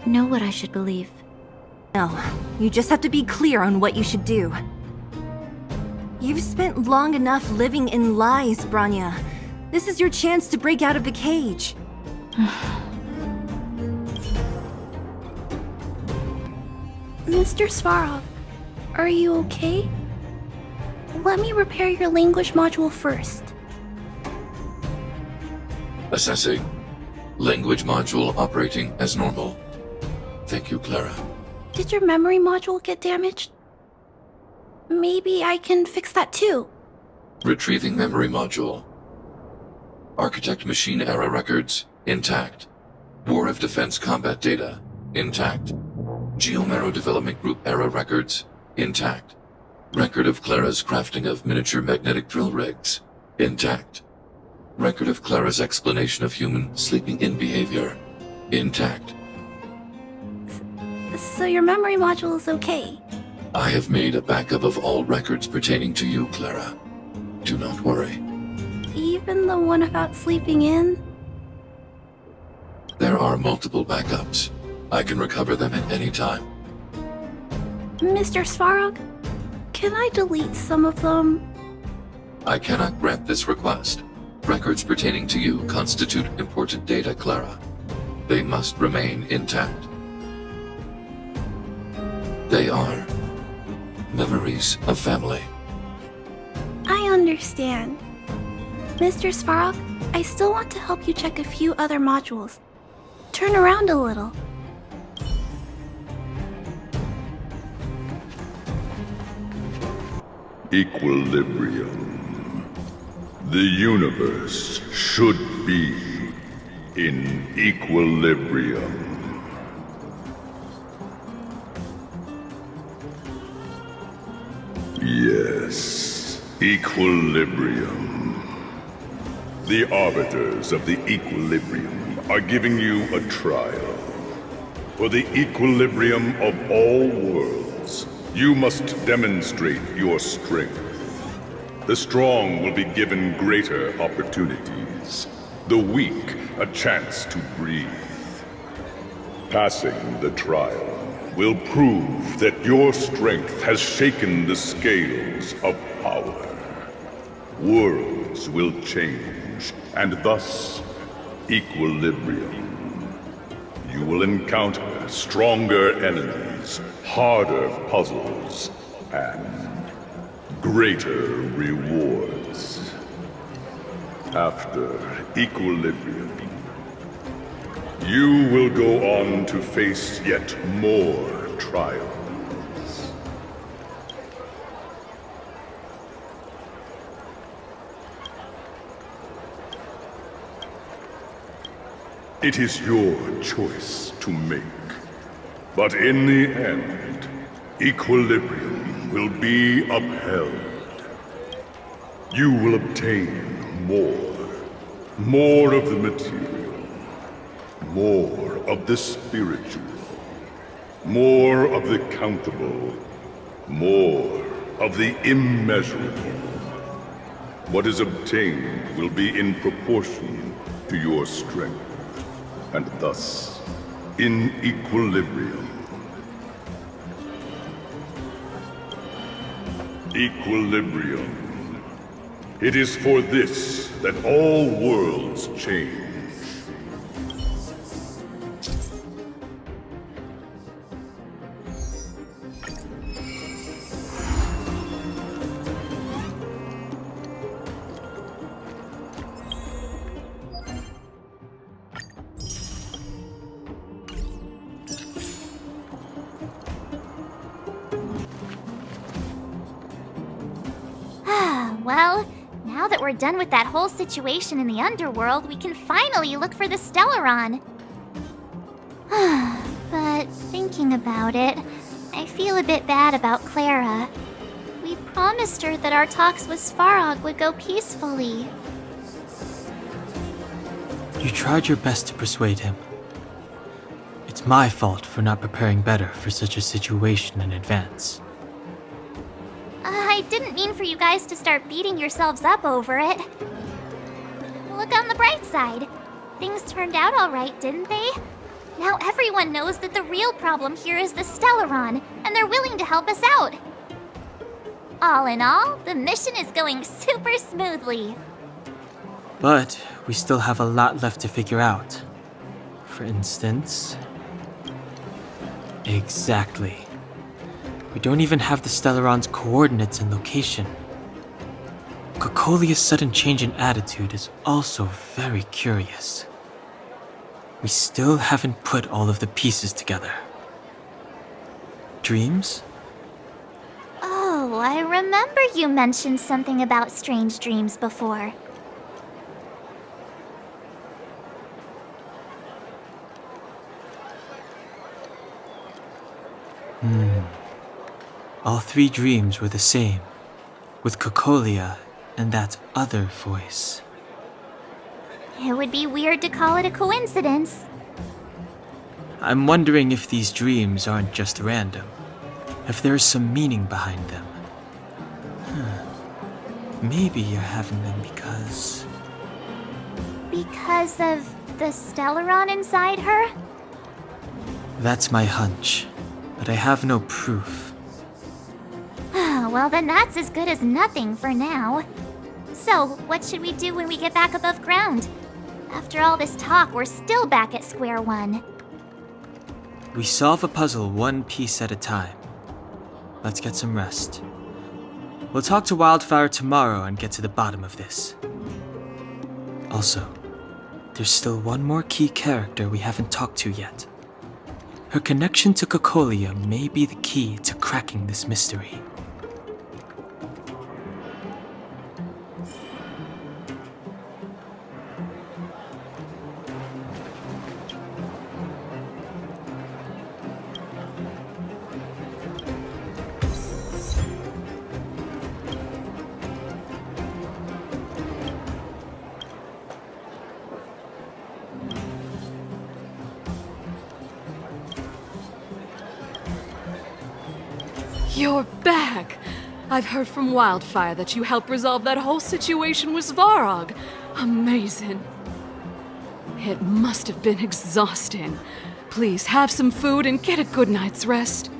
know what I should believe. No, you just have to be clear on what you should do. You've spent long enough living in lies, Branya. This is your chance to break out of the cage. Mr. Svarog, are you okay? Let me repair your language module first. Assessing. Language module operating as normal. Thank you, Clara. Did your memory module get damaged? Maybe I can fix that too. Retrieving memory module. Architect machine era records, intact. War of Defense combat data, intact. Geomero Development Group era records, intact. Record of Clara's crafting of miniature magnetic drill rigs, intact. Record of Clara's explanation of human sleeping in behavior, intact. So your memory module is okay? I have made a backup of all records pertaining to you, Clara. Do not worry. Even the one about sleeping in? There are multiple backups. I can recover them at any time. Mr. Svarog, can I delete some of them? I cannot grant this request. Records pertaining to you constitute important data, Clara. They must remain intact. They are memories of family. I understand. Mr. Svarog, I still want to help you check a few other modules. Turn around a little. Equilibrium. The universe should be in equilibrium. Yes, equilibrium. The arbiters of the equilibrium are giving you a trial. For the equilibrium of all worlds, you must demonstrate your strength. The strong will be given greater opportunities. The weak a chance to breathe. Passing the trial will prove that your strength has shaken the scales of power. Worlds will change, and thus equilibrium. You will encounter stronger enemies, harder puzzles, and greater rewards. After equilibrium, you will go on to face yet more trials. It is your choice to make. But in the end, equilibrium will be upheld. You will obtain more of the material, more of the spiritual, more of the countable, more of the immeasurable. What is obtained will be in proportion to your strength, and thus in equilibrium. Equilibrium. It is for this that all worlds change. Well, now that we're done with that whole situation in the underworld, we can finally look for the Stellaron. But thinking about it, I feel a bit bad about Clara. We promised her that our talks with Svarog would go peacefully. You tried your best to persuade him. It's my fault for not preparing better for such a situation in advance. I didn't mean for you guys to start beating yourselves up over it. Look on the bright side. Things turned out all right, didn't they? Now everyone knows that the real problem here is the Stellaron, and they're willing to help us out. All in all, the mission is going super smoothly. But we still have a lot left to figure out. For instance... Exactly. We don't even have the Stellaron's coordinates and location. Cocolia's sudden change in attitude is also very curious. We still haven't put all of the pieces together. Dreams? Oh, I remember you mentioned something about strange dreams before. All three dreams were the same, with Cocolia and that other voice. It would be weird to call it a coincidence. I'm wondering if these dreams aren't just random, if there's some meaning behind them. Maybe you're having them because... Because of the Stellaron inside her? That's my hunch, but I have no proof. Well, then that's as good as nothing for now. So, what should we do when we get back above ground? After all this talk, we're still back at square one. We solve a puzzle one piece at a time. Let's get some rest. We'll talk to Wildfire tomorrow and get to the bottom of this. Also, there's still one more key character we haven't talked to yet. Her connection to Cocolia may be the key to cracking this mystery. You're back! I've heard from Wildfire that you helped resolve that whole situation with Svarog. Amazing. It must have been exhausting. Please have some food and get a good night's rest.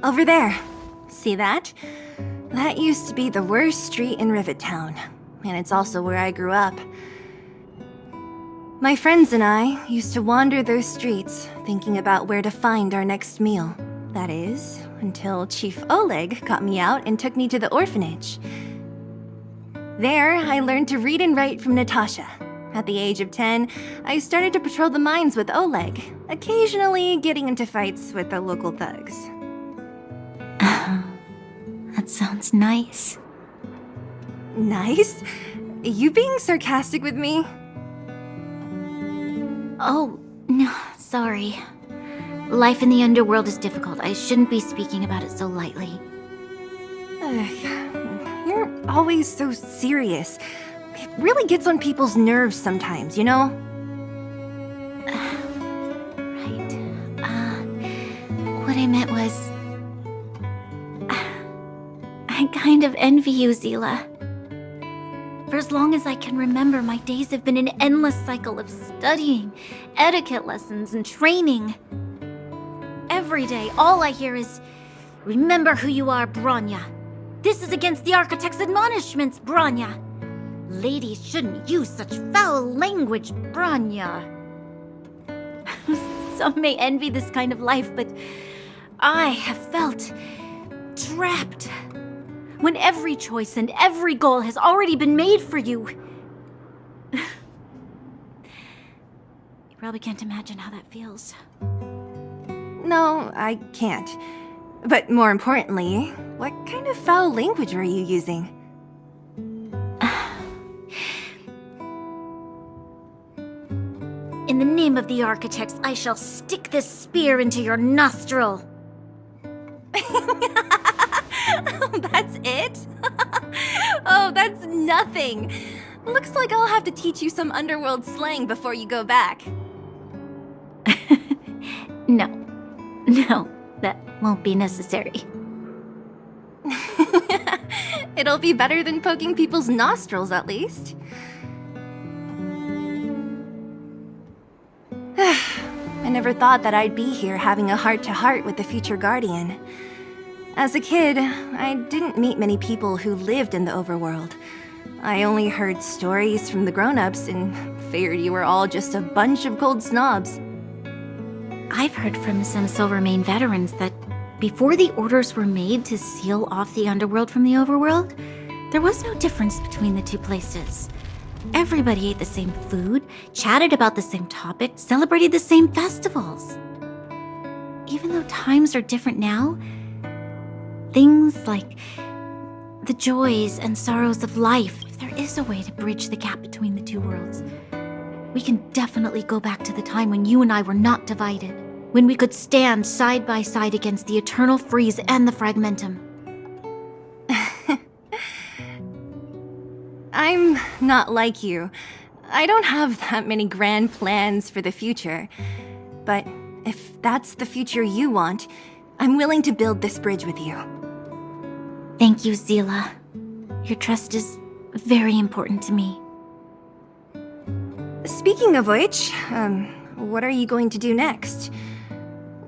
Over there. See that? That used to be the worst street in Rivet Town, and it's also where I grew up. My friends and I used to wander those streets, thinking about where to find our next meal. That is, until Chief Oleg got me out and took me to the orphanage. There, I learned to read and write from Natasha. At the age of 10, I started to patrol the mines with Oleg, occasionally getting into fights with the local thugs. That sounds nice. Nice? You being sarcastic with me? Oh, no, sorry. Life in the underworld is difficult. I shouldn't be speaking about it so lightly. You're always so serious. It really gets on people's nerves sometimes, you know? Right. What I meant was... I kind of envy you, Zila. For as long as I can remember, my days have been an endless cycle of studying, etiquette lessons, and training. Every day, all I hear is, "Remember who you are, Bronya. This is against the Architect's admonishments, Bronya. Ladies shouldn't use such foul language, Bronya." Some may envy this kind of life, but I have felt trapped. When every choice and every goal has already been made for you. You probably can't imagine how that feels. No, I can't. But more importantly, what kind of foul language were you using? In the name of the Architects, I shall stick this spear into your nostril. That's it? Oh, that's nothing. Looks like I'll have to teach you some underworld slang before you go back. No, that won't be necessary. It'll be better than poking people's nostrils, at least. I never thought that I'd be here having a heart-to-heart with the future Guardian. As a kid, I didn't meet many people who lived in the overworld. I only heard stories from the grown-ups and figured you were all just a bunch of cold snobs. I've heard from some Silvermane veterans that before the orders were made to seal off the underworld from the overworld, there was no difference between the two places. Everybody ate the same food, chatted about the same topics, celebrated the same festivals. Even though times are different now, things like the joys and sorrows of life, if there is a way to bridge the gap between the two worlds, we can definitely go back to the time when you and I were not divided, when we could stand side by side against the Eternal Freeze and the Fragmentum. I'm not like you. I don't have that many grand plans for the future. But if that's the future you want, I'm willing to build this bridge with you. Thank you, Zila. Your trust is very important to me. Speaking of which, what are you going to do next?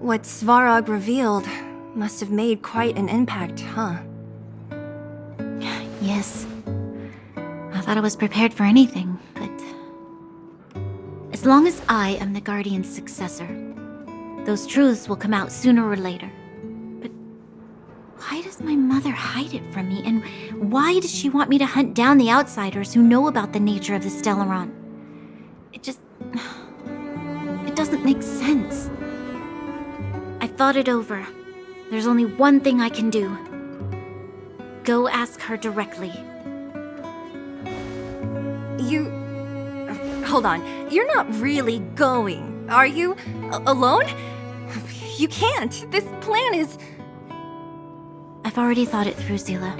What Svarog revealed must have made quite an impact, huh? Yes. I thought I was prepared for anything, but... as long as I am the Guardian's successor, those truths will come out sooner or later. But why does my mother hide it from me, and why does she want me to hunt down the outsiders who know about the nature of the Stellaron? It doesn't make sense. I thought it over. There's only one thing I can do. Go ask her directly. Hold on. You're not really going, are you? Alone? You can't. This plan is... I've already thought it through, Zila.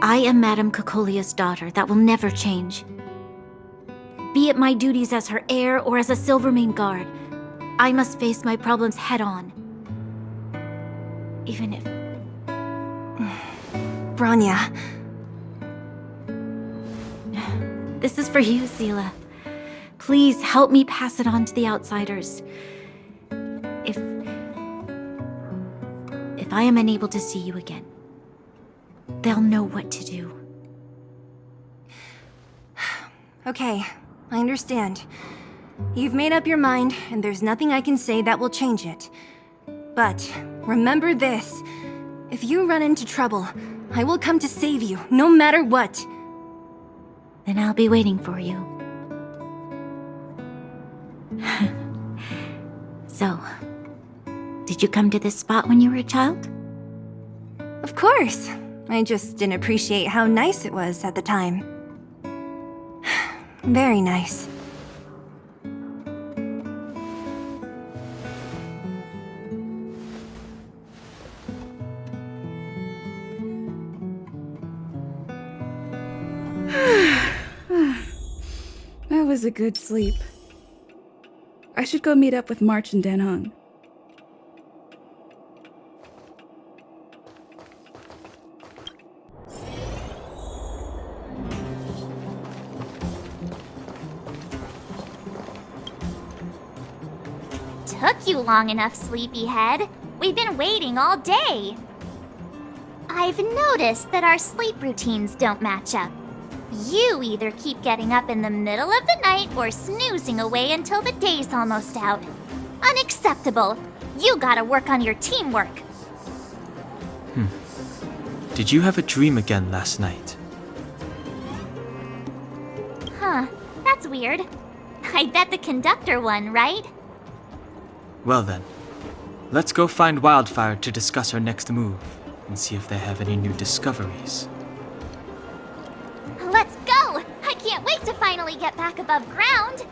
I am Madame Cocolia's daughter. That will never change. Be it my duties as her heir or as a Silvermane guard, I must face my problems head-on. Even if... Bronya. This is for you, Zila. Please help me pass it on to the outsiders. If I am unable to see you again, they'll know what to do. Okay, I understand. You've made up your mind, and there's nothing I can say that will change it. But remember this. If you run into trouble, I will come to save you, no matter what. Then I'll be waiting for you. So, did you come to this spot when you were a child? Of course. I just didn't appreciate how nice it was at the time. Very nice. That was a good sleep. I should go meet up with March and Denhong. Took you long enough, sleepyhead. We've been waiting all day. I've noticed that our sleep routines don't match up. You either keep getting up in the middle of the night or snoozing away until the day's almost out. Unacceptable. You gotta work on your teamwork. Did you have a dream again last night? Huh, that's weird. I bet the conductor won, right? Well then, let's go find Wildfire to discuss our next move and see if they have any new discoveries. Let's go! I can't wait to finally get back above ground!